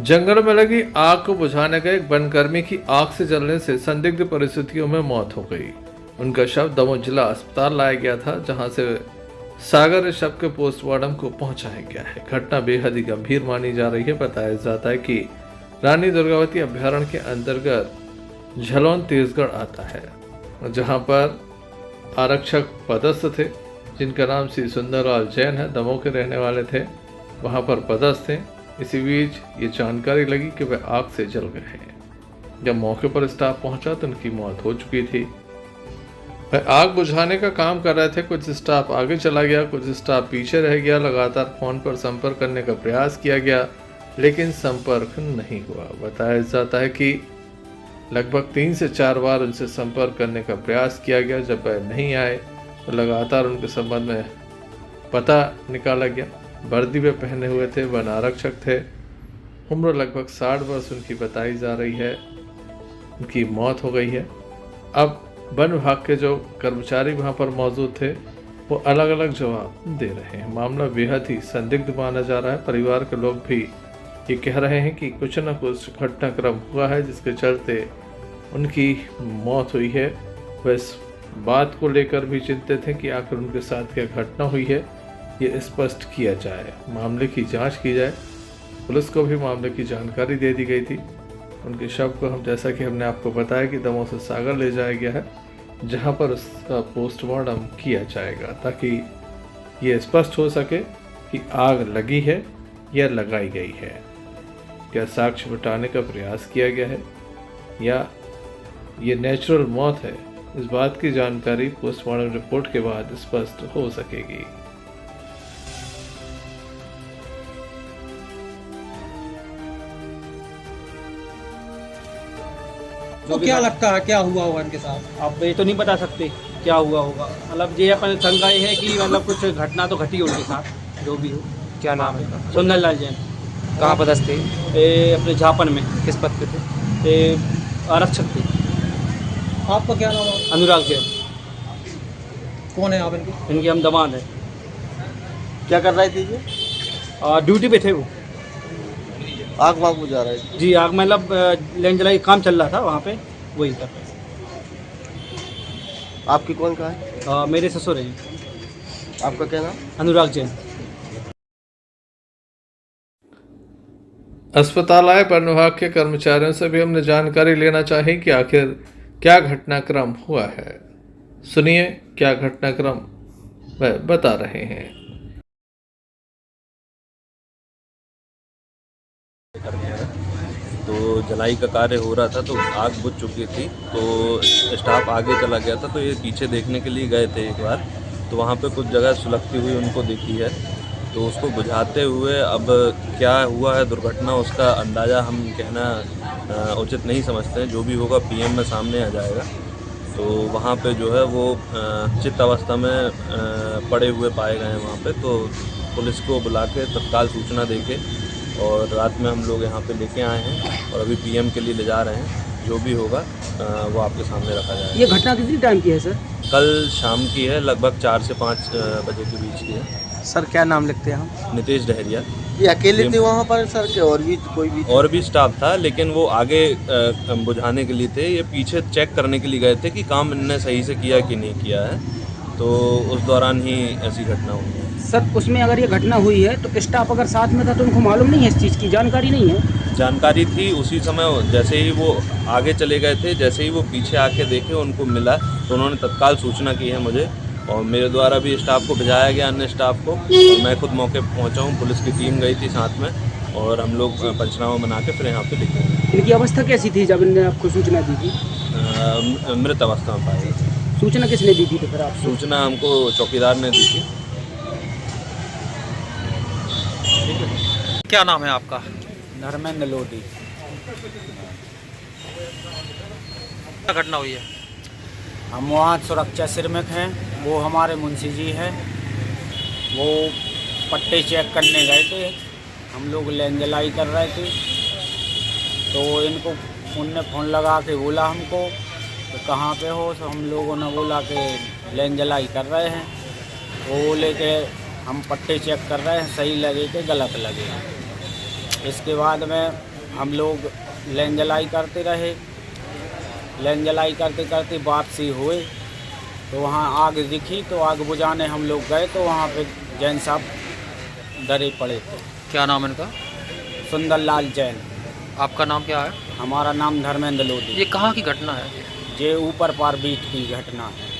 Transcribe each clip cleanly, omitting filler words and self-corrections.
जंगल में लगी आग को बुझाने गए एक वनकर्मी की आग से जलने से संदिग्ध परिस्थितियों में मौत हो गई। उनका शव दमोह जिला अस्पताल लाया गया था, जहां से सागर शव के पोस्टमार्टम को पहुंचाया गया है। घटना बेहद ही गंभीर मानी जा रही है। बताया जाता है कि रानी दुर्गावती अभ्यारण्य के अंतर्गत झलोन तेजगढ़ आता है, जहां पर आरक्षक पदस्थ थे जिनका नाम श्री सुंदरलाल जैन है, दमोह के रहने वाले थे, वहां पर पदस्थ थे। इसी बीच ये जानकारी लगी कि वे आग से जल गए हैं। जब मौके पर स्टाफ पहुंचा तो उनकी मौत हो चुकी थी। वह आग बुझाने का काम कर रहे थे। कुछ स्टाफ आगे चला गया, कुछ स्टाफ पीछे रह गया। लगातार फोन पर संपर्क करने का प्रयास किया गया, लेकिन संपर्क नहीं हुआ। बताया जाता है कि लगभग 3 से 4 बार उनसे संपर्क करने का प्रयास किया गया। जब वह नहीं आए तो लगातार उनके संबंध में पता निकाला गया। वर्दी में पहने हुए थे, वन आरक्षक थे। उम्र लगभग 60 वर्ष उनकी बताई जा रही है। उनकी मौत हो गई है। अब वन विभाग के जो कर्मचारी वहां पर मौजूद थे वो अलग अलग जवाब दे रहे हैं। मामला बेहद ही संदिग्ध माना जा रहा है। परिवार के लोग भी ये कह रहे हैं कि कुछ न कुछ घटनाक्रम हुआ है जिसके चलते उनकी मौत हुई है। वह इस बात को लेकर भी चिंतित हैं कि आखिर उनके साथ क्या घटना हुई है, ये स्पष्ट किया जाए, मामले की जांच की जाए। पुलिस को भी मामले की जानकारी दे दी गई थी। उनके शव को जैसा कि हमने आपको बताया कि दमोह से सागर ले जाया गया है, जहां पर उसका पोस्टमार्टम किया जाएगा, ताकि ये स्पष्ट हो सके कि आग लगी है या लगाई गई है। क्या साक्ष्य मिटाने का प्रयास किया गया है या ये नेचुरल मौत है, इस बात की जानकारी पोस्टमार्टम रिपोर्ट के बाद स्पष्ट हो सकेगी। तो क्या लगता है क्या हुआ होगा इनके साथ? अब ये तो नहीं बता सकते क्या हुआ होगा। मतलब ये अपन शंका ये है कि मतलब कुछ घटना तो घटी उनके साथ, जो भी हो। क्या नाम है इनका? सुंदरलाल जैन। कहाँ पदस्थ थे? ये अपने झापन में किस पद पे थे? ये आरक्षक थे। आपका क्या नाम है? अनुराग जैन। कौन है आप इनके? इनके हम दामाद है। क्या कर रहे थे ये? ड्यूटी पे थे वो। आग वाग बुझा रहे थे? जी, आग मतलब लेन जलाई काम चल रहा था वहाँ पे, वही था। आपकी कौन कहाँ है? मेरे ससुर हैं। आपका क्या नाम? अनुराग जैन। अस्पताल आए वन विभाग के कर्मचारियों से भी हमने जानकारी लेना चाही कि आखिर क्या घटनाक्रम हुआ है। सुनिए क्या घटनाक्रम वह बता रहे हैं। तो जलाई का कार्य हो रहा था तो आग बुझ चुकी थी, तो स्टाफ आगे चला गया था, तो ये पीछे देखने के लिए गए थे एक बार। तो वहाँ पे कुछ जगह सुलगती हुई उनको देखी है, तो उसको बुझाते हुए अब क्या हुआ है दुर्घटना, उसका अंदाज़ा हम कहना उचित नहीं समझते हैं। जो भी होगा पीएम में सामने आ जाएगा। तो वहाँ पे जो है वो चित्त अवस्था में पड़े हुए पाए गए हैं वहाँ पे। तो पुलिस को बुला के तत्काल सूचना देके और रात में हम लोग यहाँ पे लेके आए हैं और अभी पीएम के लिए ले जा रहे हैं। जो भी होगा वो आपके सामने रखा जाएगा। ये घटना कितनी टाइम की है सर? कल शाम की है, लगभग 4 से 5 बजे के बीच की है। सर क्या नाम लिखते हैं हम? नितेश डहरिया। ये अकेले थे वहाँ पर सर के और भी कोई भी? और भी स्टाफ था, लेकिन वो आगे बुझाने के लिए थे, ये पीछे चेक करने के लिए गए थे कि काम इनने सही से किया कि नहीं किया है। तो उस दौरान ही ऐसी घटना हुई है। सर उसमें अगर ये घटना हुई है तो स्टाफ अगर साथ में था तो उनको मालूम नहीं है, इस चीज़ की जानकारी नहीं है? जानकारी थी, उसी समय जैसे ही वो आगे चले गए थे, जैसे ही वो पीछे आके देखे उनको मिला तो उन्होंने तत्काल सूचना की है मुझे, और मेरे द्वारा भी स्टाफ को भिजाया गया, अन्य स्टाफ को। और मैं खुद मौके पर पहुँचा हूँ, पुलिस की टीम गई थी साथ में, और हम लोग पंचनामा बना के फिर यहाँ पे लिखे। इनकी अवस्था कैसी थी जब इनने आपको सूचना दी थी? मृत अवस्था में पाई गई। सूचना किसने दी थी तो फिर आप? सूचना हमको चौकीदार ने दी थी। क्या नाम है आपका? धर्मेंद्र लोधी। क्या घटना हुई है? हम वहाँ सुरक्षा श्रमिक हैं, वो हमारे मुंशी जी हैं। वो पट्टे चेक करने गए थे, हम लोग लेन जलाई कर रहे थे, तो इनको उनने फ़ोन लगा के बोला हमको तो कहाँ पे हो। तो हम लोगों ने बोला कि लेन जलाई कर रहे हैं। वो बोले कि हम पट्टे चेक कर रहे हैं, सही लगे कि गलत लगे। इसके बाद में हम लोग लेन जलाई करते रहे। लेन जलाई करते करते वापसी हुए तो वहाँ आग दिखी, तो आग बुझाने हम लोग गए तो वहाँ पे जैन साहब डरे पड़े थे। क्या नाम है इनका? सुंदरलाल जैन। आपका नाम क्या है? हमारा नाम धर्मेंद्र लोधी। ये कहाँ की घटना है? ये ऊपर पार बीट की घटना है।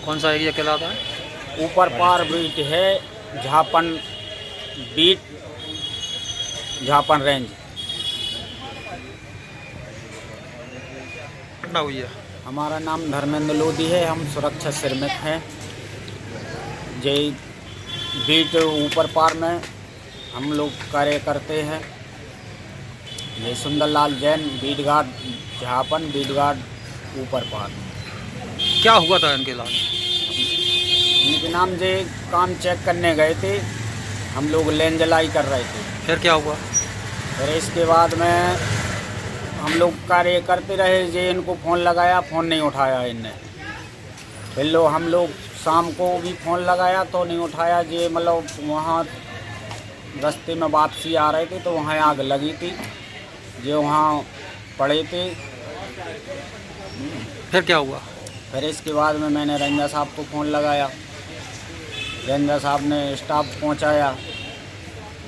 कौन सा एरिया कहलाता है? ऊपर पार बीट है, झापन बीट, झापन रेंज। घटना हुई है। हमारा नाम धर्मेंद्र लोधी है, हम सुरक्षा श्रमिक हैं। जे बीट ऊपर पार में हम लोग कार्य करते हैं। ये Sundarlal Jain, beat guard Jhapan, beat guard ऊपर पार। क्या हुआ था इनके साथ? इनके नाम से काम चेक करने गए थे, हम लोग लेन जलाई कर रहे थे। फिर क्या हुआ? फिर इसके बाद में हम लोग कार्य करते रहे। जे इनको फ़ोन लगाया, फ़ोन नहीं उठाया इनने। फिर हम लोग शाम को भी फ़ोन लगाया तो नहीं उठाया। जे मतलब वहाँ रास्ते में वापसी आ रहे थे तो वहाँ आग लगी थी, जो वहाँ पड़े थे। फिर क्या हुआ? फिर इसके बाद में मैंने रंजा साहब को फ़ोन लगाया। रंजा साहब ने स्टाफ पहुँचाया,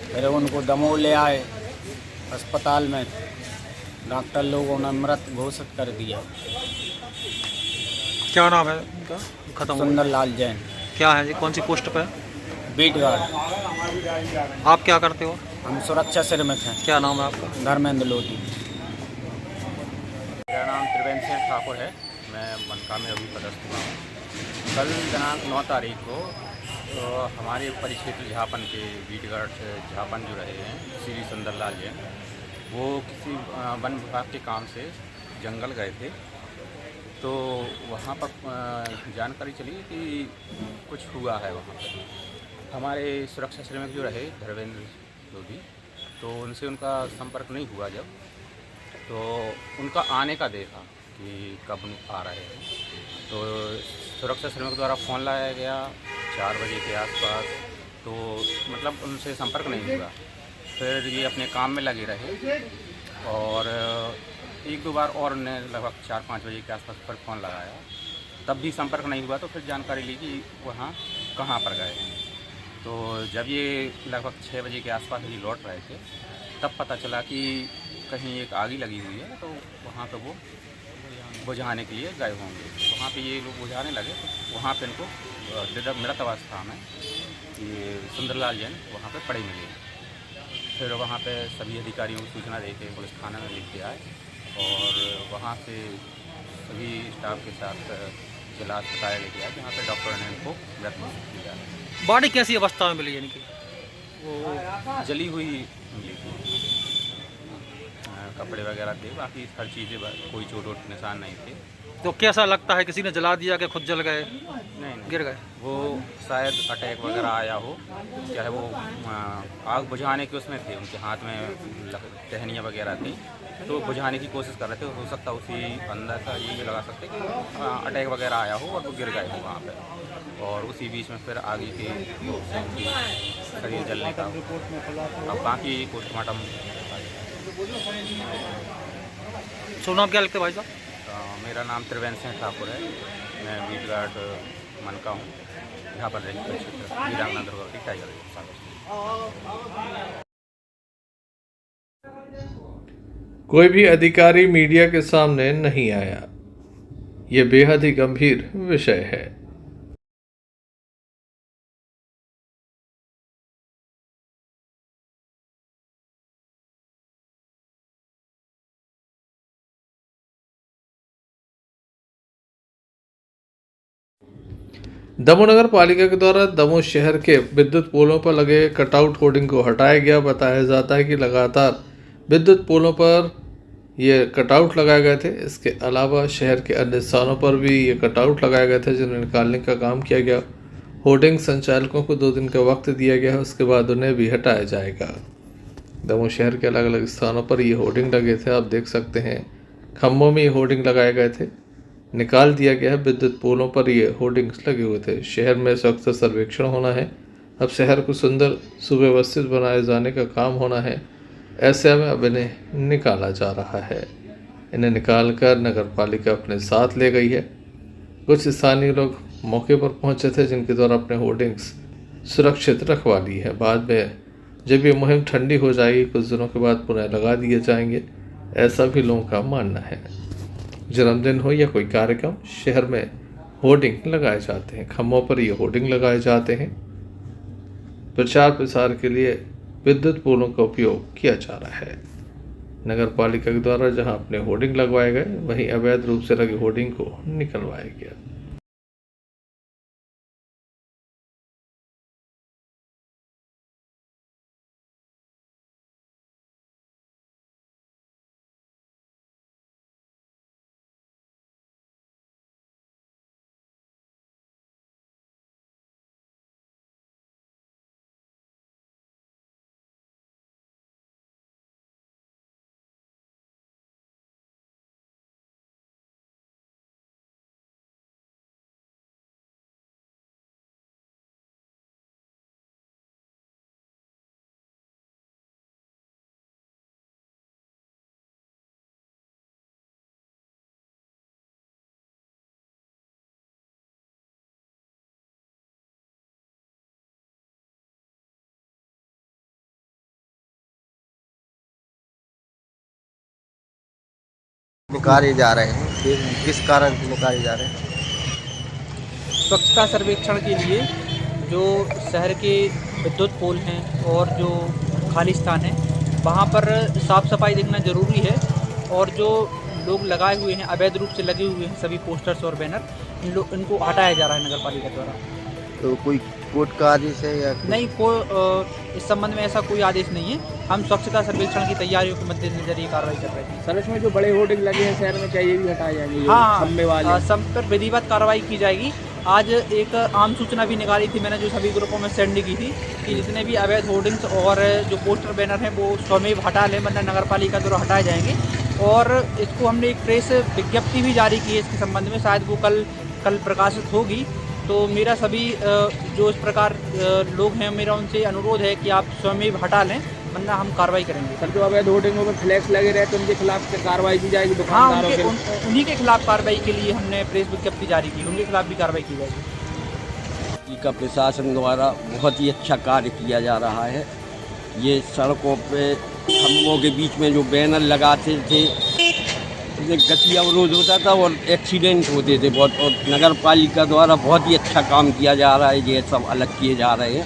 फिर उनको दमोह ले आए अस्पताल में। डॉक्टर लोगों ने मृत घोषित कर दिया। क्या नाम है इनका? खत्म हो गया। सुंदरलाल जैन, क्या है ये? कौन सी पोस्ट पे है? Beat guard. आप क्या करते हो? हम सुरक्षा श्रमिक हैं। क्या नाम है आपका? धर्मेंद्र लोधी। मेरा नाम त्रिवेंद्र सिंह ठाकुर है। मैं बनका में अभी पदस्थ हुआ हूँ। कल दिनांक 9 तारीख को हमारे परिक्षेत्र झापन के बीट गार्ड झापन जो रहे हैं श्री सुंदरलाल जैन, वो किसी वन विभाग के काम से जंगल गए थे। तो वहाँ पर जानकारी चली कि कुछ हुआ है वहाँ पर। हमारे सुरक्षा श्रमिक जो रहे धर्मेंद्र लोधी, तो उनसे उनका संपर्क नहीं हुआ। जब तो उनका आने का देखा कि कब आ रहे हैं, तो सुरक्षा श्रमिक द्वारा फ़ोन लाया गया 4 बजे के आसपास, तो मतलब उनसे संपर्क नहीं हुआ। फिर ये अपने काम में लगे रहे और 1-2 बार और ने लगभग 4-5 बजे के आसपास फिर फ़ोन लगाया, तब भी संपर्क नहीं हुआ। तो फिर जानकारी ली कि वहाँ कहाँ पर गए हैं। तो जब ये लगभग 6 बजे के आसपास ये लौट रहे थे, तब पता चला कि कहीं एक आग लगी हुई है, तो वहाँ पे वो बुझाने के लिए गए होंगे। वहाँ पे ये लोग बुझाने लगे, तो वहाँ पे इनको मृत अवस्था में ये सुंदरलाल जैन वहाँ पे पड़े मिले। फिर वहाँ पे सभी अधिकारियों को सूचना देके पुलिस थाना में लेके आए और वहाँ से सभी स्टाफ के साथ जिला अस्पताल लेके आए, जहाँ पे डॉक्टर ने इनको मृत घोषित किया। बॉडी कैसी अवस्था में मिली है इनकी? वो जली हुई मिली थी, कपड़े वगैरह थे, बाकी हर चीज़ें, कोई चोट वोट निशान नहीं थे। तो कैसा लगता है, किसी ने जला दिया कि खुद जल गए, नहीं, गिर गए? वो शायद अटैक वगैरह आया हो, चाहे वो आग बुझाने के उसमें थे, उनके हाथ में टहनियाँ वगैरह थी, तो बुझाने की कोशिश कर रहे थे। हो सकता है उसी अंदर का ये लगा सकते कि अटैक वगैरह आया हो और वो गिर गए हो वहाँ पे, और उसी बीच में फिर आगे के शरीर जलने का। अब बाकी पोस्टमार्टम। शुभ नाम क्या लगता है भाई साहब? मेरा नाम त्रिवेंद्र सिंह ठाकुर है। मैं बीट गार्ड मनका हूँ, यहाँ पर रेंज क्षेत्र वीरांगना दुर्गावती टाइगर रिजर्व। कोई भी अधिकारी मीडिया के सामने नहीं आया। ये बेहद ही गंभीर विषय है। दमोह नगर पालिका के द्वारा दमोह शहर के विद्युत पोलों पर लगे कटआउट होर्डिंग को हटाया गया। बताया जाता है कि लगातार विद्युत पोलों पर ये कटआउट लगाए गए थे। इसके अलावा शहर के अन्य स्थानों पर भी ये कटआउट लगाए गए थे, जिन्हें निकालने का काम किया गया। होर्डिंग संचालकों को 2 दिन का वक्त दिया गया है, उसके बाद उन्हें भी हटाया जाएगा। दमोह शहर के अलग अलग स्थानों पर ये होर्डिंग लगे थे, आप देख सकते हैं। खम्भों में ये होर्डिंग लगाए गए थे, निकाल दिया गया है। विद्युत पोलों पर ये होर्डिंग्स लगे हुए थे। शहर में सख्त सर्वेक्षण होना है। अब शहर को सुंदर सुव्यवस्थित बनाए जाने का काम होना है। ऐसे में अब इन्हें निकाला जा रहा है। इन्हें निकालकर नगर पालिका अपने साथ ले गई है। कुछ स्थानीय लोग मौके पर पहुंचे थे जिनके द्वारा अपने होर्डिंग्स सुरक्षित रखवा ली है। बाद में जब ये मुहिम ठंडी हो जाएगी कुछ दिनों के बाद पुनः लगा दिए जाएंगे, ऐसा भी लोगों का मानना है। जन्मदिन हो या कोई कार्यक्रम, शहर में होर्डिंग लगाए जाते हैं। खम्भों पर ये होर्डिंग लगाए जाते हैं। प्रचार प्रसार के लिए विद्युत पोलों का उपयोग किया जा रहा है। नगर पालिका के द्वारा जहां अपने होर्डिंग लगवाए गए, वहीं अवैध रूप से लगे होर्डिंग को निकलवाया गया। निकाले जा रहे हैं, किस कारण से निकाले जा रहे हैं? स्वच्छता सर्वेक्षण के लिए जो शहर के विद्युत पोल हैं और जो खाली स्थान है वहाँ पर साफ़ सफाई देखना ज़रूरी है। और जो लोग लगाए हुए हैं, अवैध रूप से लगे हुए हैं सभी पोस्टर्स और बैनर, इनको हटाया जा रहा है नगर पालिका द्वारा। तो कोई कोर्ट का आदेश है या नहीं, इस संबंध में ऐसा कोई आदेश नहीं है। हम स्वच्छता सर्वेक्षण की तैयारियों के मद्देनजर ये कार्रवाई कर रहे हैं। सर, इसमें जो बड़े होर्डिंग लगे हैं शहर में, क्या ये भी हटाए जाएंगे? हाँ, सब पर विधिवत कार्रवाई की जाएगी। आज एक आम सूचना भी निकाली थी मैंने, जो सभी ग्रुपों में सेंड की थी कि जितने भी अवैध होर्डिंग्स और जो पोस्टर बैनर हैं वो स्वमेव हटा लें, वरना नगर पालिका द्वारा हटाए जाएंगे। और इसको हमने एक प्रेस विज्ञप्ति भी जारी की है इसके संबंध में, शायद वो कल प्रकाशित होगी। तो मेरा सभी जो इस प्रकार लोग हैं, मेरा उनसे अनुरोध है कि आप स्वमेव हटा लें, वरना हम कार्रवाई करेंगे। सर, जो अवैध होर्डिंगों पर फ्लैक्स लगे रहे तो उनके खिलाफ कार्रवाई की जाएगी? हाँ, उन्हीं के खिलाफ कार्रवाई के लिए हमने प्रेस विज्ञप्ति जारी की, उनके खिलाफ भी कार्रवाई की जाएगी। का प्रशासन द्वारा बहुत ही अच्छा कार्य किया जा रहा है। ये सड़कों पे खम्भों के बीच में जो बैनर लगाते थे, गति अवरोध होता था और एक्सीडेंट होते थे बहुत, और नगर पालिका द्वारा बहुत ही अच्छा काम किया जा रहा है। ये सब अलग किए जा रहे हैं।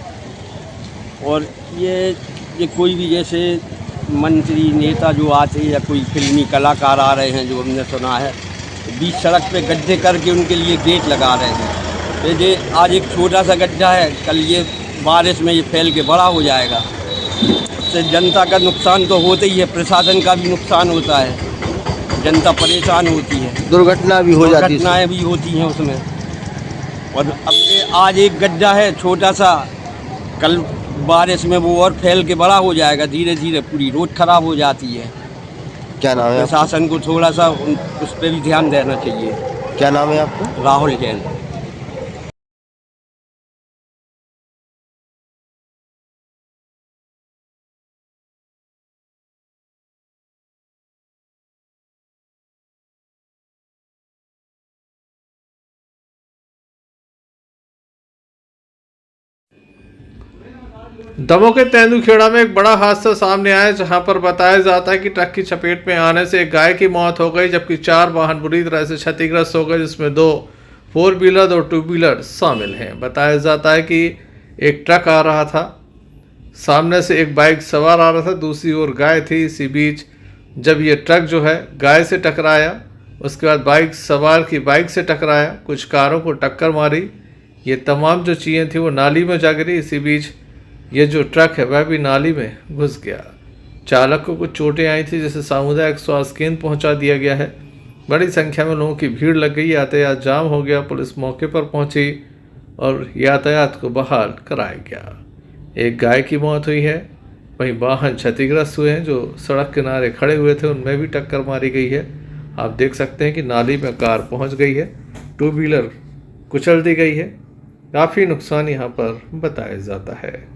और ये कोई भी जैसे मंत्री नेता जो आते हैं या कोई फिल्मी कलाकार आ रहे हैं, जो हमने सुना है, बीच सड़क पे गड्ढे करके उनके लिए गेट लगा रहे हैं। ये आज एक छोटा सा गड्ढा है, कल ये बारिश में ये फैल के बड़ा हो जाएगा। उससे जनता का नुकसान तो होता ही है, प्रशासन का भी नुकसान होता है, जनता परेशान होती है, दुर्घटना भी हो जाती है, दुर्घटनाएँ भी होती हैं उसमें। और अब ये आज एक गड्ढा है छोटा सा, कल बारिश में वो और फैल के बड़ा हो जाएगा। धीरे धीरे पूरी रोड खराब हो जाती है। क्या नाम है? प्रशासन को थोड़ा सा उस पर भी ध्यान देना चाहिए। क्या नाम है आपका? राहुल जैन। दमोह के तेंदुखेड़ा में एक बड़ा हादसा सामने आया, जहां पर बताया जाता है कि ट्रक की चपेट में आने से एक गाय की मौत हो गई, जबकि 4 वाहन बुरी तरह से क्षतिग्रस्त हो गए, जिसमें 2 4 व्हीलर 2 2 व्हीलर शामिल हैं। बताया जाता है कि एक ट्रक आ रहा था, सामने से एक बाइक सवार आ रहा था, दूसरी ओर गाय थी। इसी बीच जब ये ट्रक जो है गाय से टकराया, उसके बाद बाइक सवार की बाइक से टकराया, कुछ कारों को टक्कर मारी। ये तमाम जो चीज़ें थी वो नाली में जा गिरी। इसी बीच ये जो ट्रक है वह भी नाली में घुस गया। चालक को कुछ चोटें आई थी, जिसे सामुदायिक स्वास्थ्य केंद्र पहुंचा दिया गया है। बड़ी संख्या में लोगों की भीड़ लग गई, यातायात जाम हो गया। पुलिस मौके पर पहुंची और यातायात को बहाल कराया गया। एक गाय की मौत हुई है, वहीं वाहन क्षतिग्रस्त हुए हैं। जो सड़क किनारे खड़े हुए थे उनमें भी टक्कर मारी गई है। आप देख सकते हैं कि नाली में कार पहुँच गई है, 2 व्हीलर कुचल दी गई है। काफ़ी नुकसान यहाँ पर बताया जाता है।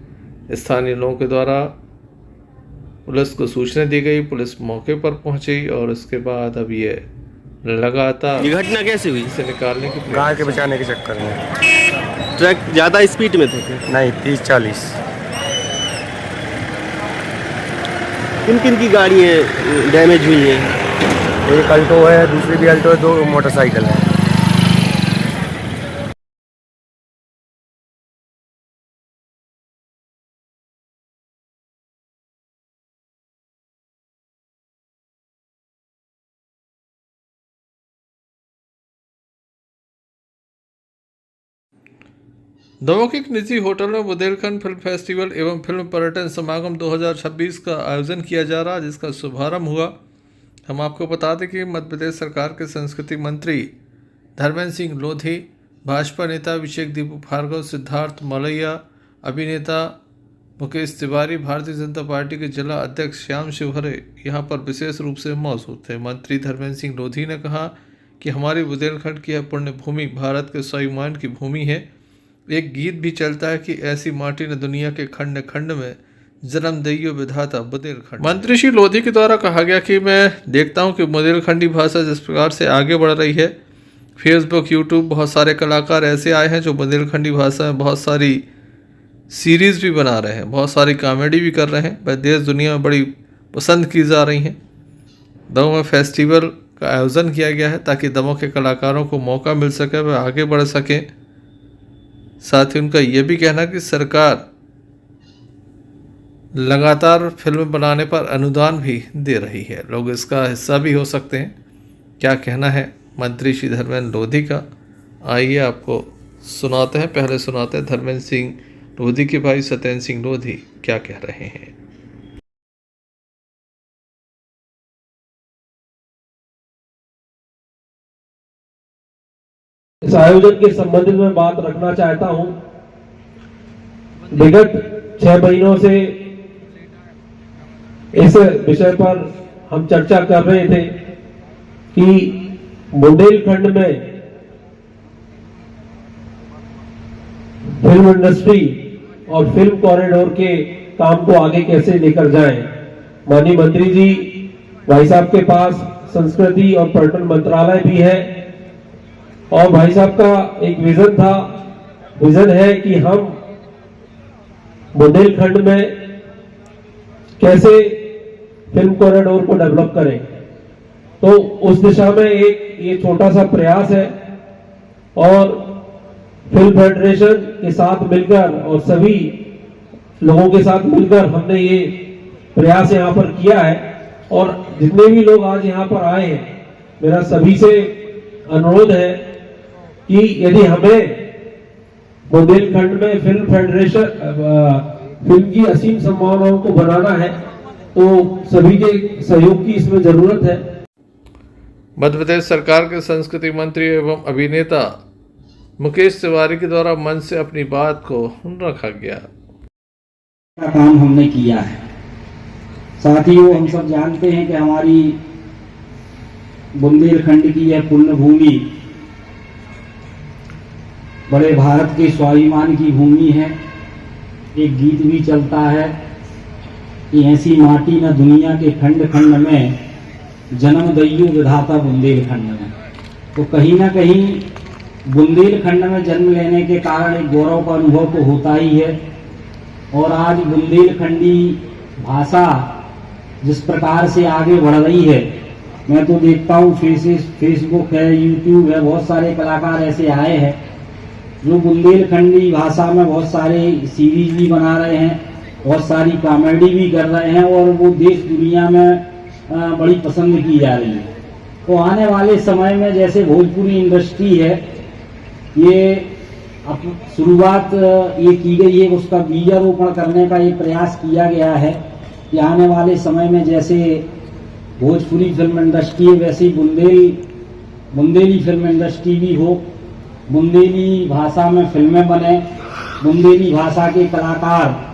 स्थानीय लोगों के द्वारा पुलिस को सूचना दी गई, पुलिस मौके पर पहुंची और उसके बाद अब ये लगातार ये घटना कैसे हुई? इसे निकालने की गाय के बचाने के चक्कर में। ट्रक ज़्यादा स्पीड में थे क्या? नहीं, 30-40। किन किन की गाड़ियाँ डैमेज हुई हैं? एक अल्टो है, दूसरी भी अल्टो है, 2 मोटरसाइकिल है। दमोह के एक निजी होटल में बुंदेलखंड फिल्म फेस्टिवल एवं फिल्म पर्यटन समागम 2026 का आयोजन किया जा रहा है, जिसका शुभारंभ हुआ। हम आपको बता दें कि मध्य प्रदेश सरकार के संस्कृति मंत्री धर्मेंद्र सिंह लोधी, भाजपा नेता अभिषेक दीपू भार्गव, सिद्धार्थ मलैया, अभिनेता मुकेश तिवारी, भारतीय जनता पार्टी के जिला अध्यक्ष श्याम शिवहरे यहाँ पर विशेष रूप से मौजूद थे। मंत्री धर्मेंद्र सिंह लोधी ने कहा कि हमारी बुंदेलखंड की यह पुण्य भूमि भारत के स्वाभिमान की भूमि है। एक गीत भी चलता है कि ऐसी माटी ने दुनिया के खंड खंड में जन्म दैयो विधाता बुंदेलखंड। मंत्री श्री लोधी के द्वारा कहा गया कि मैं देखता हूं कि बुंदेलखंडी भाषा जिस प्रकार से आगे बढ़ रही है, फेसबुक, यूट्यूब, बहुत सारे कलाकार ऐसे आए हैं जो बुंदेलखंडी भाषा में बहुत सारी सीरीज़ भी बना रहे हैं, बहुत सारी कॉमेडी भी कर रहे हैं, वह देश दुनिया में बड़ी पसंद की जा रही हैं। दमोह में फेस्टिवल का आयोजन किया गया है ताकि दमोह के कलाकारों को मौका मिल सके, वह आगे बढ़ सकें। साथ ही उनका यह भी कहना कि सरकार लगातार फिल्म बनाने पर अनुदान भी दे रही है, लोग इसका हिस्सा भी हो सकते हैं। क्या कहना है मंत्री श्री धर्मेंद्र लोधी का, आइए आपको सुनाते हैं। पहले सुनाते हैं धर्मेंद्र सिंह लोधी के भाई सत्येंद्र सिंह लोधी क्या कह रहे हैं। इस आयोजन के संबंध में बात रखना चाहता हूं। विगत 6 महीनों से इस विषय पर हम चर्चा कर रहे थे कि बुंदेलखंड में फिल्म इंडस्ट्री और फिल्म कॉरिडोर के काम को आगे कैसे लेकर जाएं। माननीय मंत्री जी, भाई साहब के पास संस्कृति और पर्यटन मंत्रालय भी है और भाई साहब का एक विजन है कि हम बुंदेलखंड में कैसे फिल्म कॉरिडोर को डेवलप करें। तो उस दिशा में एक ये छोटा सा प्रयास है और फिल्म फेडरेशन के साथ मिलकर और सभी लोगों के साथ मिलकर हमने ये प्रयास यहाँ पर किया है। और जितने भी लोग आज यहाँ पर आए हैं, मेरा सभी से अनुरोध है कि यदि हमें बुंदेलखंड में फिल्म फेडरेशन फिल्म की असीम संभावनाओं को बनाना है तो सभी के सहयोग की इसमें जरूरत है। मध्य प्रदेश सरकार के संस्कृति मंत्री एवं अभिनेता मुकेश तिवारी के द्वारा मंच से अपनी बात को रखा गया। काम हमने किया है। साथियों, हम सब जानते हैं कि हमारी बुंदेलखंड की यह पुण्य भूमि बड़े भारत के स्वाभिमान की भूमि है। एक गीत भी चलता है कि ऐसी माटी न दुनिया के खंड खंड में जन्म दैयो विधाता बुंदेलखंड में। तो कहीं ना कहीं बुंदेलखंड में जन्म लेने के कारण एक गौरव का अनुभव तो होता ही है। और आज बुंदेलखंडी भाषा जिस प्रकार से आगे बढ़ रही है, मैं तो देखता हूँ फेसबुक है, यूट्यूब है, बहुत सारे कलाकार ऐसे आए हैं जो बुंदेलखंडी भाषा में बहुत सारे सीरीज भी बना रहे हैं, बहुत सारी कॉमेडी भी कर रहे हैं और वो देश दुनिया में बड़ी पसंद की जा रही है। तो आने वाले समय में जैसे भोजपुरी इंडस्ट्री है, ये अब शुरुआत ये की गई है, उसका बीजारोपण करने का ये प्रयास किया गया है कि आने वाले समय में जैसे भोजपुरी फिल्म इंडस्ट्री है वैसे ही बुंदेली फिल्म इंडस्ट्री भी हो, बुंदेली भाषा में फिल्में बने, बुंदेली भाषा के कलाकार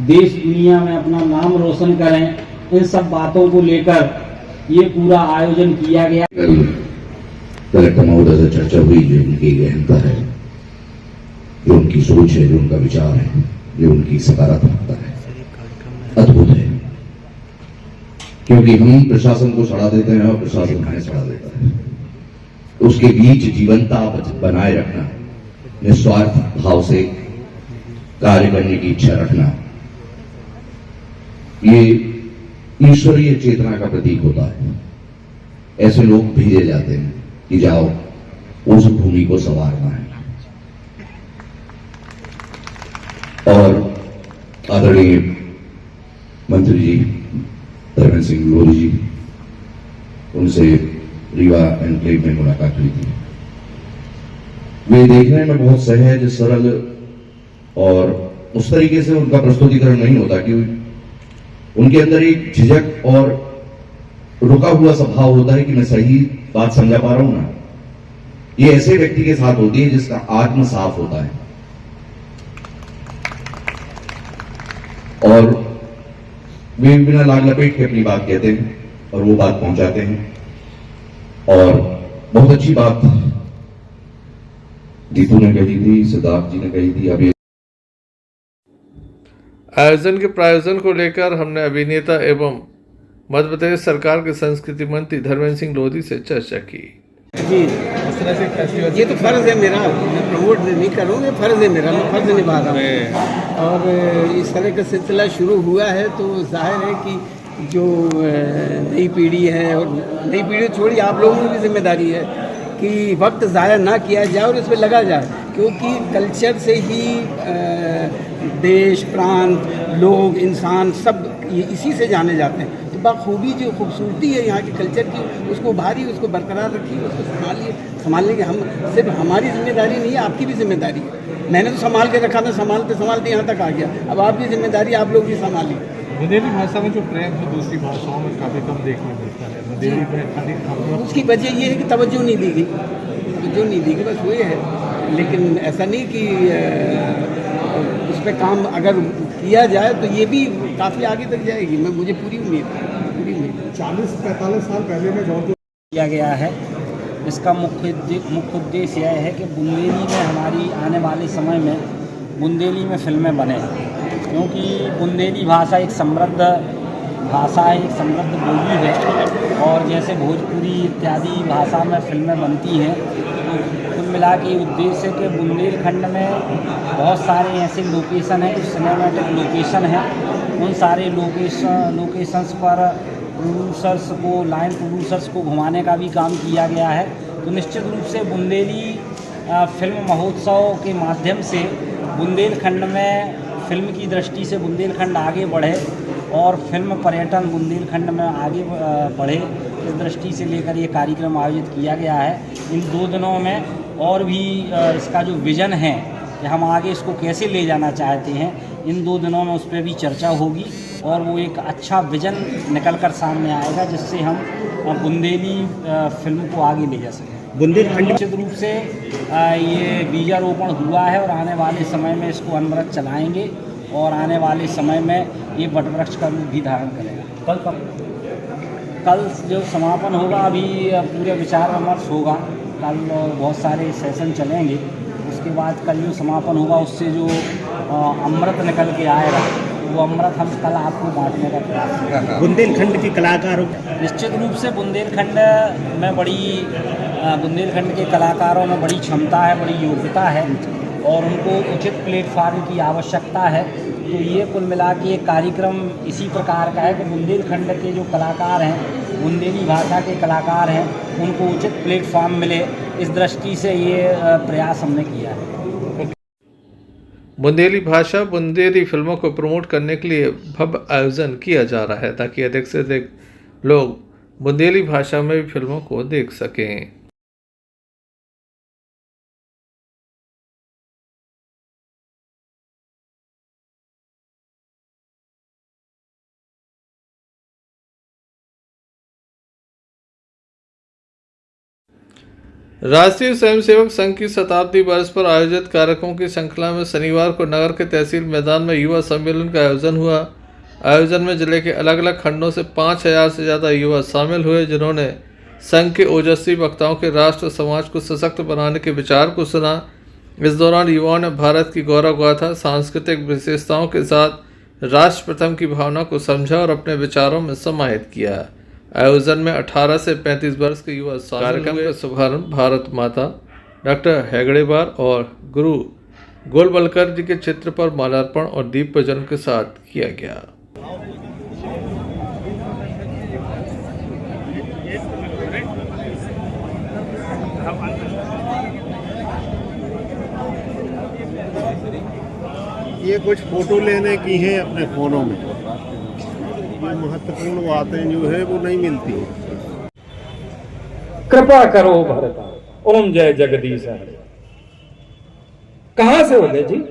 देश दुनिया में अपना नाम रोशन करें। इन सब बातों को लेकर ये पूरा आयोजन किया गया। कलेक्टर महोदय से चर्चा हुई, जो उनकी गहनता है, जो उनकी सोच है, जो उनका विचार है, जो उनकी सकारात्मकता है, अद्भुत है। क्योंकि हम प्रशासन को सड़ा देते हैं और प्रशासन हमें सड़ा देता है। उसके बीच जीवंतता बनाए रखना, निस्वार्थ भाव से कार्य करने की इच्छा रखना, ये ईश्वरीय चेतना का प्रतीक होता है। ऐसे लोग भेजे जाते हैं कि जाओ उस भूमि को संवारना है। और आदरणीय मंत्री जी धर्मेंद्र सिंह लोधी जी, उनसे रीवा एनक्लेव में मुलाकात हुई थी। वे देखने में बहुत सहज, सरल और उस तरीके से उनका प्रस्तुतिकरण नहीं होता कि उनके अंदर एक झिझक और रुका हुआ स्वभाव होता है कि मैं सही बात समझा पा रहा हूं ना। ये ऐसे व्यक्ति के साथ होती है जिसका आत्म साफ होता है और वे बिना लाग लपेट के अपनी बात कहते हैं और वो बात पहुंचाते हैं। और बहुत अच्छी बात दीपू ने कही थी, सिद्धार्थ जी ने कही थी। अभी आयोजन के प्रायोजन को लेकर हमने अभिनेता एवं मध्य प्रदेश सरकार के संस्कृति मंत्री धर्मेंद्र सिंह लोधी से चर्चा की। जी, इस तरह से कैसे? ये तो फर्ज है मेरा, मैं प्रमोट नहीं करूँगा, फर्ज है मेरा, मैं फर्ज निभा रहा हूँ। और इस तरह का सिलसिला शुरू हुआ है तो जाहिर है कि जो नई पीढ़ी है, और नई पीढ़ी छोड़ी आप लोगों की भी जिम्मेदारी है कि वक्त ज़ाया ना किया जाए और इस पर लगा जाए, क्योंकि कल्चर से ही देश, प्रांत, लोग, इंसान सब इसी से जाने जाते हैं। तो बाखूबी जो खूबसूरती है यहाँ के कल्चर की, उसको उभारिए, उसको बरकरार रखिए, उसको संभालिए। संभालने के हम सिर्फ हमारी जिम्मेदारी नहीं है, आपकी भी जिम्मेदारी है। मैंने तो संभाल के रखा, मैं संभालते संभालते यहाँ तक आ गया। अब आपकी जिम्मेदारी, आप लोग भी संभालिए। बुंदेली भाषा में जो प्रेम है दूसरी भाषाओं में काफ़ी कम देखने मिलता है, बुंदेली में खाली उसकी वजह ये है कि तवज्जो नहीं दी गई, तवज्जो नहीं दी गई, बस वही है। लेकिन ऐसा नहीं कि उस पर काम अगर किया जाए तो ये भी काफ़ी आगे तक जाएगी। मुझे पूरी उम्मीद है, पूरी उम्मीद है। 40-45 साल पहले में जो किया गया है, इसका मुख्य उद्देश्य यह है कि बुंदेली में हमारी आने वाले समय में बुंदेली में फिल्में बने, क्योंकि बुंदेली भाषा एक समृद्ध भाषा है, एक समृद्ध बोली है। और जैसे भोजपुरी इत्यादि भाषा में फिल्में बनती हैं, तो कुल मिला के उद्देश्य है कि बुंदेलखंड में बहुत सारे ऐसे लोकेशन हैं जो सिनेमैटिक लोकेशन हैं। उन सारे लोकेशंस पर लाइन प्रोड्यूसर्स को घुमाने का भी काम किया गया है। तो निश्चित रूप से बुंदेली फिल्म महोत्सव के माध्यम से बुंदेलखंड में फिल्म की दृष्टि से बुंदेलखंड आगे बढ़े और फिल्म पर्यटन बुंदेलखंड में आगे बढ़े, इस दृष्टि से लेकर ये कार्यक्रम आयोजित किया गया है। इन 2 दिनों में और भी इसका जो विज़न है कि हम आगे इसको कैसे ले जाना चाहते हैं, इन 2 दिनों में उस पर भी चर्चा होगी और वो एक अच्छा विज़न निकल कर सामने आएगा जिससे हम बुंदेली फिल्म को आगे ले जा सकें। बुंदेलखंड निश्चित रूप से ये बीजारोपण हुआ है और आने वाले समय में इसको अनवरत चलाएंगे और आने वाले समय में ये वटवृक्ष का रूप भी धारण करेगा। कल जो समापन होगा, अभी पूरे विचार विमर्श होगा, कल बहुत सारे सेशन चलेंगे। उसके बाद कल जो समापन होगा उससे जो अमृत निकल के आएगा वो अमृत हम कल आपको बांटने का प्रयास करेंगे। बुंदेलखंड के कलाकारों, निश्चित रूप से बुंदेलखंड के कलाकारों में बड़ी क्षमता है, बड़ी योग्यता है और उनको उचित प्लेटफार्म की आवश्यकता है। तो ये कुल मिला के एक कार्यक्रम इसी प्रकार का है कि बुंदेलखंड के जो कलाकार हैं, बुंदेली भाषा के कलाकार हैं, उनको उचित प्लेटफार्म मिले, इस दृष्टि से ये प्रयास हमने किया है। बुंदेली भाषा, बुंदेली फिल्मों को प्रमोट करने के लिए भव्य आयोजन किया जा रहा है ताकि अधिक से अधिक लोग बुंदेली भाषा में भी फिल्मों को देख सकें। राष्ट्रीय स्वयंसेवक संघ की शताब्दी वर्ष पर आयोजित कार्यक्रमों की श्रृंखला में शनिवार को नगर के तहसील मैदान में युवा सम्मेलन का आयोजन हुआ। आयोजन में जिले के अलग अलग खंडों से 5000 से ज़्यादा युवा शामिल हुए, जिन्होंने संघ के ओजस्वी वक्ताओं के राष्ट्र समाज को सशक्त बनाने के विचार को सुना। इस दौरान युवाओं ने भारत की गौरव गाथा, सांस्कृतिक विशेषताओं के साथ राष्ट्र प्रथम की भावना को समझा और अपने विचारों में समाहित किया। आयोजन में 18 से 35 वर्ष के युवा कार्यक्रम का शुभारंभ भारत माता डॉक्टर हेगड़ेवार और गुरु गोलवलकर जी के चित्र पर माल्यार्पण और दीप प्रज्वलन के साथ किया गया। ये कुछ फोटो लेने की है अपने फोनों में, ये महत्वपूर्ण बातें जो है वो नहीं मिलती। कृपा करो भरत ओम जय जगदीश हरे। कहां से हो गए जी?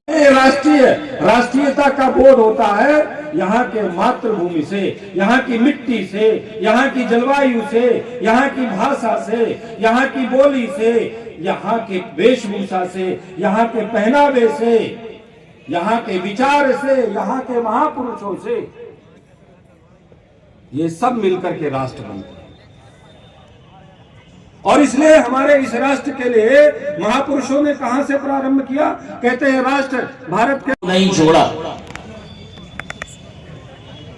राष्ट्रीयता का बोध होता है यहाँ के मातृभूमि से, यहाँ की मिट्टी से, यहाँ की जलवायु से, यहाँ की भाषा से, यहाँ की बोली से, यहाँ के वेशभूषा से, यहाँ के पहनावे से, यहाँ के विचार से, यहाँ के महापुरुषों से। ये सब मिलकर के राष्ट्र बनते हैं और इसलिए हमारे इस राष्ट्र के लिए महापुरुषों ने कहां से प्रारंभ किया? कहते हैं राष्ट्र भारत के नहीं छोड़ा।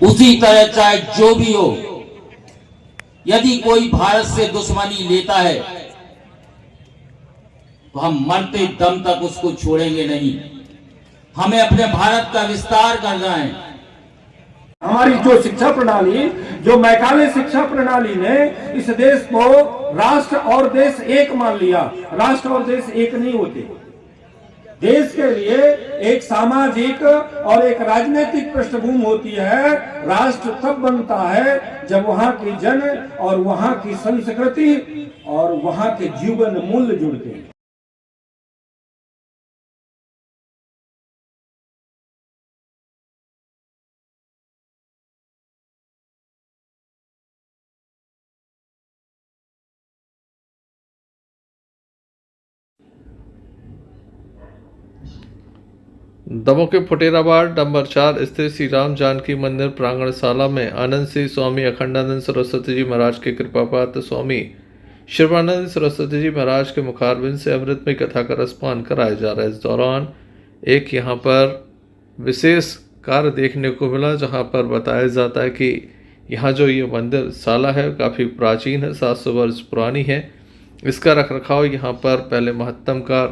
उसी तरह चाहे जो भी हो, यदि कोई भारत से दुश्मनी लेता है तो हम मरते दम तक उसको छोड़ेंगे नहीं। हमें अपने भारत का विस्तार करना है। हमारी जो शिक्षा प्रणाली, जो मैकाले शिक्षा प्रणाली ने इस देश को राष्ट्र और देश एक मान लिया। राष्ट्र और देश एक नहीं होते। देश के लिए एक सामाजिक और एक राजनीतिक पृष्ठभूमि होती है। राष्ट्र तब बनता है जब वहां की जन और वहां की संस्कृति और वहां के जीवन मूल्य जुड़ते हैं। दमोह के फुटेराबाद नंबर 4 स्थित श्री राम जानकी मंदिर प्रांगणशाला में आनंद श्री स्वामी अखंडानंद सरस्वती जी महाराज के कृपापात्र स्वामी शिवानंद सरस्वती जी महाराज के मुखारबिंद से अमृतमय कथा का रसपान कराया जा रहा है। इस दौरान एक यहाँ पर विशेष कार्य देखने को मिला, जहाँ पर बताया जाता है कि यहाँ जो ये मंदिर शाला है काफ़ी प्राचीन है, 700 वर्ष पुरानी है। इसका रखरखाव यहाँ पर पहले महत्तम का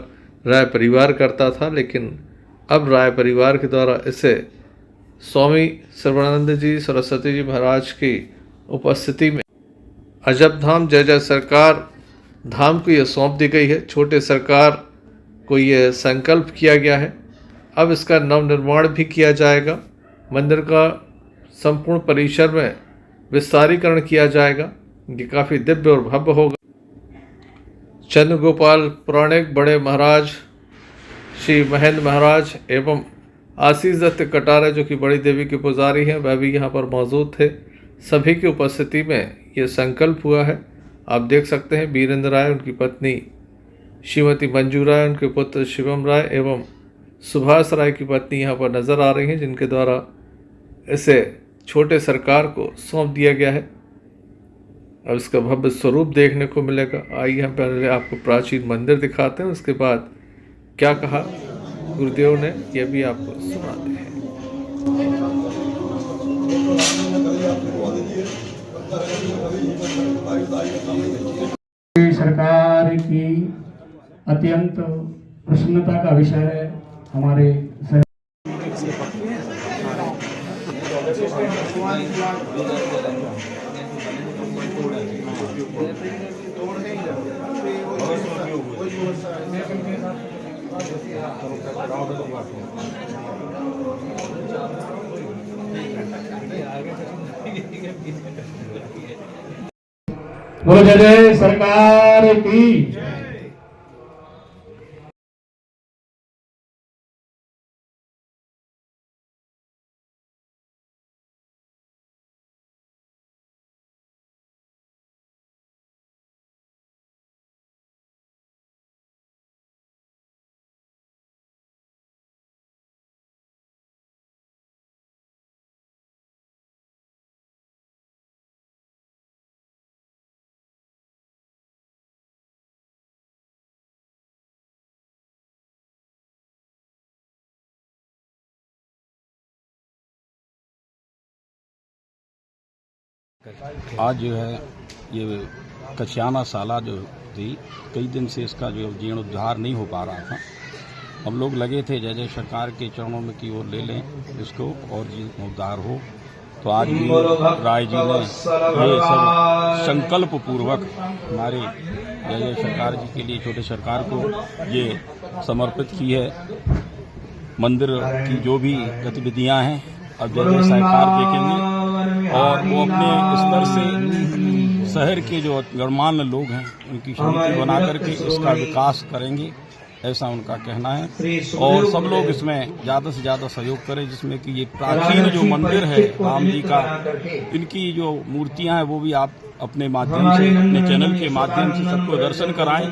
राय परिवार करता था, लेकिन अब राय परिवार के द्वारा इसे स्वामी सर्वानंद जी सरस्वती जी महाराज की उपस्थिति में अजब धाम जय जय सरकार धाम को यह सौंप दी गई है। छोटे सरकार को यह संकल्प किया गया है। अब इसका नवनिर्माण भी किया जाएगा। मंदिर का संपूर्ण परिसर में विस्तारीकरण किया जाएगा। ये काफ़ी दिव्य और भव्य होगा। चंद्रगोपाल पुराणिक बड़े महाराज श्री महेंद्र महाराज एवं आशीष दत्त कटारे जो कि बड़ी देवी के पुजारी हैं, वह भी यहाँ पर मौजूद थे। सभी की उपस्थिति में ये संकल्प हुआ है। आप देख सकते हैं वीरेंद्र राय, उनकी पत्नी श्रीमती मंजू राय, उनके पुत्र शिवम राय एवं सुभाष राय की पत्नी यहाँ पर नज़र आ रही हैं, जिनके द्वारा इसे छोटे सरकार को सौंप दिया गया है। अब इसका भव्य स्वरूप देखने को मिलेगा। आइए हम पहले आपको प्राचीन मंदिर दिखाते हैं, उसके बाद क्या कहा गुरुदेव ने यह भी आपको सुनाते हैं। सरकार की अत्यंत प्रसन्नता का विषय है। हमारे बोलो जय जय सरकार की। आज जो है ये कशियाना साला जो थी, कई दिन से इसका जो जीर्णोद्धार नहीं हो पा रहा था। हम लोग लगे थे जय जय सरकार के चरणों में कि वो ले लें इसको और जीर्णोद्धार हो। तो आज भी राय जी ने ये सब संकल्प पूर्वक हमारे जय जय सरकार जी के लिए, छोटे सरकार को ये समर्पित की है। मंदिर की जो भी गतिविधियां हैं अब जय जय सरकार देखेंगे और वो अपने स्तर से शहर के जो गणमान्य लोग हैं उनकी समिति बना करके इसका विकास करेंगे, ऐसा उनका कहना है। और सब लोग इसमें ज़्यादा से ज़्यादा सहयोग करें, जिसमें कि ये प्राचीन जो मंदिर है राम जी का, इनकी जो मूर्तियां हैं वो भी आप अपने माध्यम से, अपने चैनल के माध्यम से सबको दर्शन कराएं।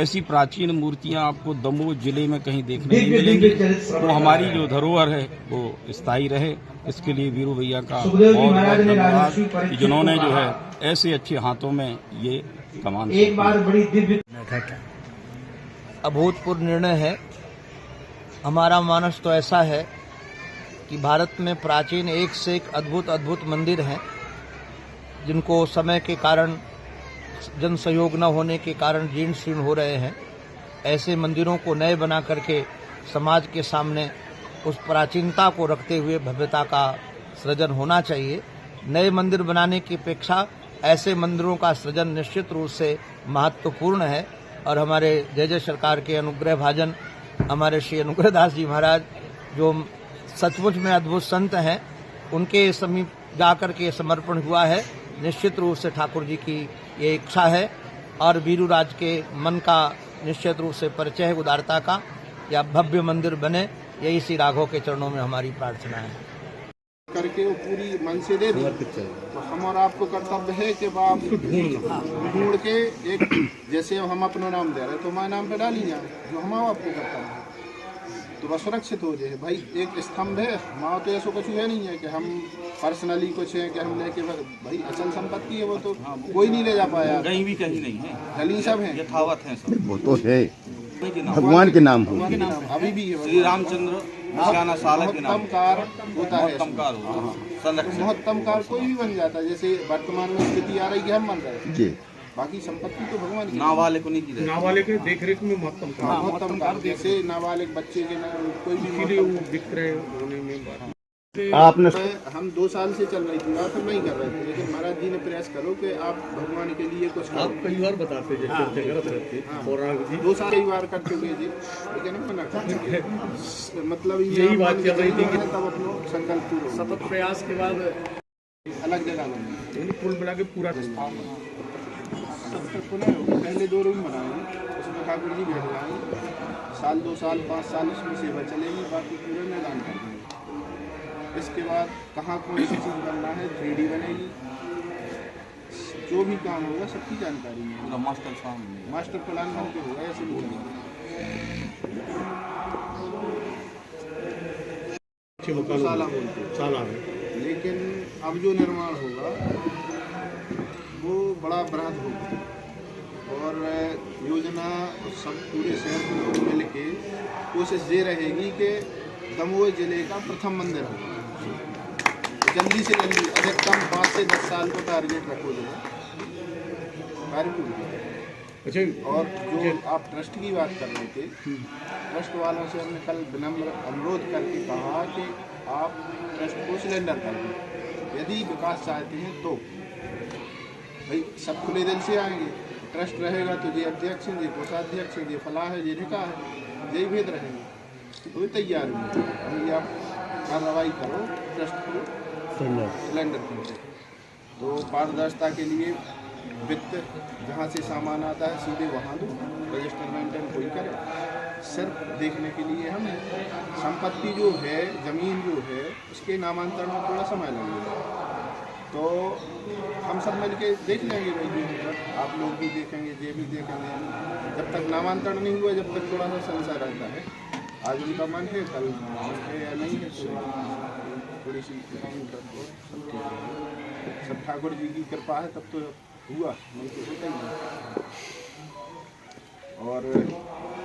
ऐसी प्राचीन मूर्तियां आपको दमोह जिले में कहीं देखने नहीं मिलेंगी। तो हमारी जो धरोहर है वो स्थायी रहे, इसके लिए वीरू भैया का बहुत बहुत धन्यवाद, जिन्होंने जो है ऐसे अच्छे हाथों में ये कमान अभूतपूर्व निर्णय है। हमारा मानस तो ऐसा है कि भारत में प्राचीन एक से एक अद्भुत अद्भुत मंदिर हैं, जिनको समय के कारण, जन सहयोग न होने के कारण जीर्ण शीर्ण हो रहे हैं। ऐसे मंदिरों को नए बना करके समाज के सामने उस प्राचीनता को रखते हुए भव्यता का सृजन होना चाहिए। नए मंदिर बनाने की अपेक्षा ऐसे मंदिरों का सृजन निश्चित रूप से महत्वपूर्ण है। और हमारे जय जय सरकार के अनुग्रह भाजन हमारे श्री अनुग्रह दास जी महाराज, जो सचमुच में अद्भुत संत हैं, उनके समीप जाकर के समर्पण हुआ है। निश्चित रूप से ठाकुर जी की ये इच्छा है और वीरू राज के मन का निश्चित रूप से परिचय है उदारता का, या भव्य मंदिर बने, यही श्री राघव के चरणों में हमारी प्रार्थना है। करके वो पूरी मन से दे दी, तो हम और आपको कर्तव्य है कि आप ढूंढ के एक, जैसे हम अपना नाम दे रहे हैं तो हमारे नाम पे डाली जाए, जो हम आपको कर्तव्य है तो बस सुरक्षित हो जाए। भाई एक स्तंभ है, वहाँ तो ऐसा कुछ है नहीं है कि हम पर्सनली कुछ है कि हम लेके, भाई अचल संपत्ति है, वो तो कोई नहीं ले जा पाया, कहीं भी कहीं नहीं है, गली सब है, यथावत है सब, वो तो है भगवान के नाम हो, अभी भी है श्री रामचंद्र महत्तमकार होता है, महत्तमकार कोई भी बन जाता है। जैसे वर्तमान में स्थिति आ रही है, हम बन रहे हैं, बाकी संपत्ति तो भगवान की, नाबालिग को नहीं की, नाबालिग के देख रेख में महत्तमकार, जैसे नाबालिग बच्चे के कोई भी विक्रय होने में आपने, हम 2 साल से चल रही थी बात, हम नहीं कर रहे थे, लेकिन महाराज जी ने प्रयास करो कि आप भगवान के लिए कुछ करो। आप कई बार बताते थे, हाँ, 2 साल कई बार कर चुके थे, लेकिन हम मना कर, मतलब यही बात चल रही थी कि तब अपना संकल्प पूरा सतत प्रयास के बाद अलग जगह कुल मिला के पूरा पहले 2 रूम बनाए, उसमें ठाकुर जी बैठ जाएंगे, साल 2 साल 5 साल उसमें सेवा चलेगी, बाकी पूरे मैदान कर देंगे। इसके बाद कहाँ कौन सी चीज़ बनना है, 3D बनेगी, जो भी काम होगा सबकी जानकारी है, मास्टर प्लान बन के होगा, ऐसे नहीं होगा। लेकिन अब जो निर्माण होगा वो बड़ा बृहद होगा और योजना सब पूरे शहर को मिल के कोशिश ये रहेगी कि दमोह जिले का प्रथम मंदिर होगा। जल्दी से जल्दी, अधिकतम 5 से 10 साल को टारगेट रखो जो कार्य पूरी। और जो आप ट्रस्ट की बात कर रहे थे, ट्रस्ट वालों से हमने कल विनम्र अनुरोध करके कहा कि आप ट्रस्ट को सिलेंडर कर दें, यदि विकास चाहते हैं तो भाई सब खुले दिल से आएंगे। ट्रस्ट रहेगा तो ये अध्यक्ष हैं, ये कोषाध्यक्ष हैं, ये फलाह है, ये ढिका है, यही भेद रहेंगे, तो तैयार हुए अभी आप कार्रवाई करो, ट्रस्ट को सिलेंडर कीजिए। तो पारदर्शिता के लिए वित्त जहाँ से सामान आता है सीधे वहाँ दो, रजिस्टर मेंटेन कोई करे, सिर्फ देखने के लिए हम संपत्ति जो है, ज़मीन जो है, उसके नामांतरण में थोड़ा समय लगेगा, तो हम सब मिल के देख लेंगे भाई, आप लोग भी देखेंगे, ये भी देखेंगे। जब तक नामांतरण नहीं हुआ, जब तक थोड़ा सा संशय रहता है, आज उनका मन है, कल है या नहीं है, थोड़ी सी सब ठाकुर जी की कृपा है, तब तो हुआ, नहीं तो होता ही नहीं। और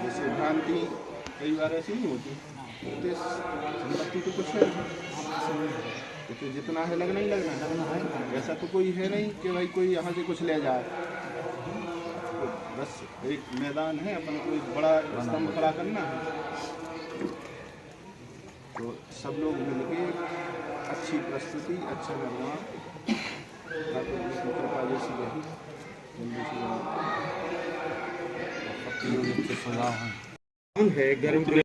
जैसे भ्रांति कई बार ऐसी नहीं होती, संपत्ति तो कुछ है तो जितना है लगना ही लगना है। ऐसा तो कोई है नहीं कि भाई कोई यहाँ से कुछ ले जाए। तो बस एक मैदान है, अपन को एक बड़ा स्तंभ खड़ा करना है, तो सब लोग मिलके अच्छी प्रस्तुति, अच्छा निर्माण, कृपा जैसी रही जल्दी से है गर्म